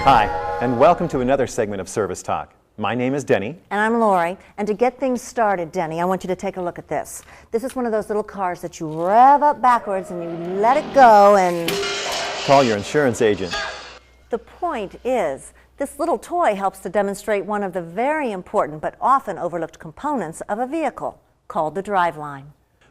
Hi, and welcome to another segment of Service Talk. My name is Denny. And I'm Lori. And to get things started, Denny, I want you to take a look at this. This is one of those little cars that you rev up backwards and you let it go and... Call your insurance agent. The point is, this little toy helps to demonstrate one of the very important but often overlooked components of a vehicle, called the driveline.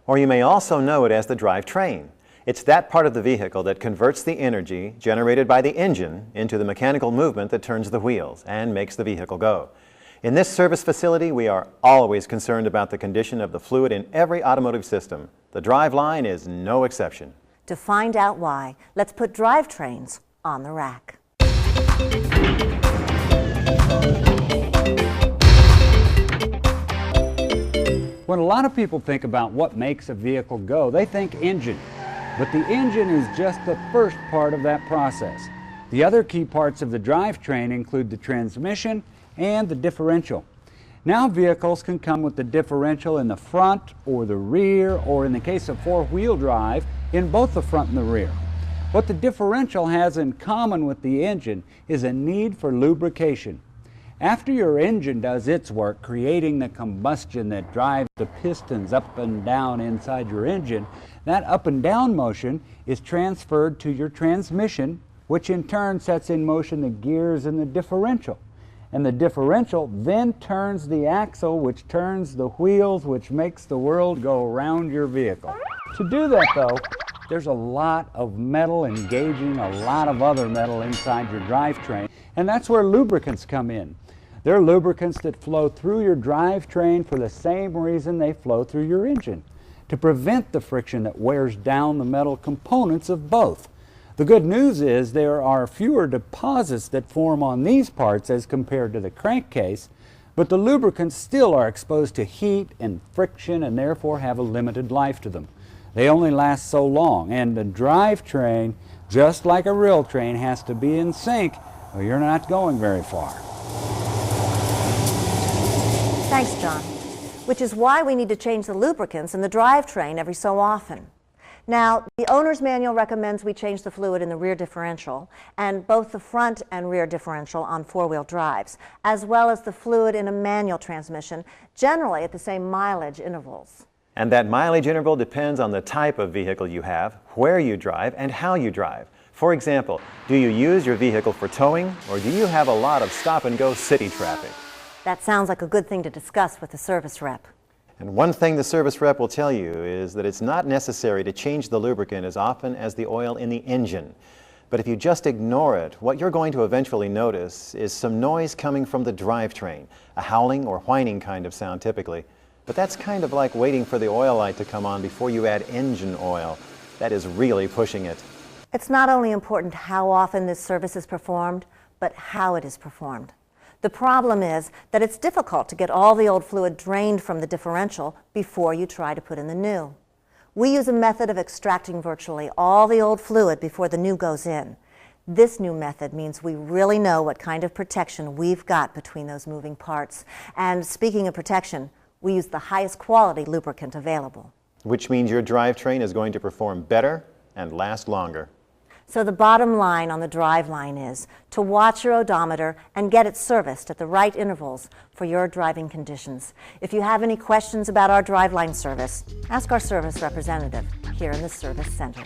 Or you may also know it as the drivetrain. It's that part of the vehicle that converts the energy generated by the engine into the mechanical movement that turns the wheels and makes the vehicle go. In this service facility, we are always concerned about the condition of the fluid in every automotive system. The driveline is no exception. To find out why, let's put drivetrains on the rack. When a lot of people think about what makes a vehicle go, they think engine. But the engine is just the first part of that process. The other key parts of the drivetrain include the transmission and the differential. Now vehicles can come with the differential in the front or the rear, or in the case of four-wheel drive, in both the front and the rear. What the differential has in common with the engine is a need for lubrication. After your engine does its work, creating the combustion that drives the pistons up and down inside your engine, that up and down motion is transferred to your transmission, which in turn sets in motion the gears and the differential. And the differential then turns the axle, which turns the wheels, which makes the world go around your vehicle. To do that, though, there's a lot of metal engaging a lot of other metal inside your drivetrain, and that's where lubricants come in. They're lubricants that flow through your drivetrain for the same reason they flow through your engine, to prevent the friction that wears down the metal components of both. The good news is there are fewer deposits that form on these parts as compared to the crankcase, but the lubricants still are exposed to heat and friction and therefore have a limited life to them. They only last so long, and the drivetrain, just like a real train, has to be in sync or you're not going very far. Thanks, John. Which is why we need to change the lubricants in the drivetrain every so often. Now, the owner's manual recommends we change the fluid in the rear differential and both the front and rear differential on four-wheel drives, as well as the fluid in a manual transmission, generally at the same mileage intervals. And that mileage interval depends on the type of vehicle you have, where you drive, and how you drive. For example, do you use your vehicle for towing, or do you have a lot of stop-and-go city traffic? That sounds like a good thing to discuss with the service rep. And one thing the service rep will tell you is that it's not necessary to change the lubricant as often as the oil in the engine. But if you just ignore it, what you're going to eventually notice is some noise coming from the drivetrain, a howling or whining kind of sound typically. But that's kind of like waiting for the oil light to come on before you add engine oil. That is really pushing it. It's not only important how often this service is performed, but how it is performed. The problem is that it's difficult to get all the old fluid drained from the differential before you try to put in the new. We use a method of extracting virtually all the old fluid before the new goes in. This new method means we really know what kind of protection we've got between those moving parts. And speaking of protection, we use the highest quality lubricant available. Which means your drivetrain is going to perform better and last longer. So the bottom line on the driveline is to watch your odometer and get it serviced at the right intervals for your driving conditions. If you have any questions about our driveline service, ask our service representative here in the Service Center.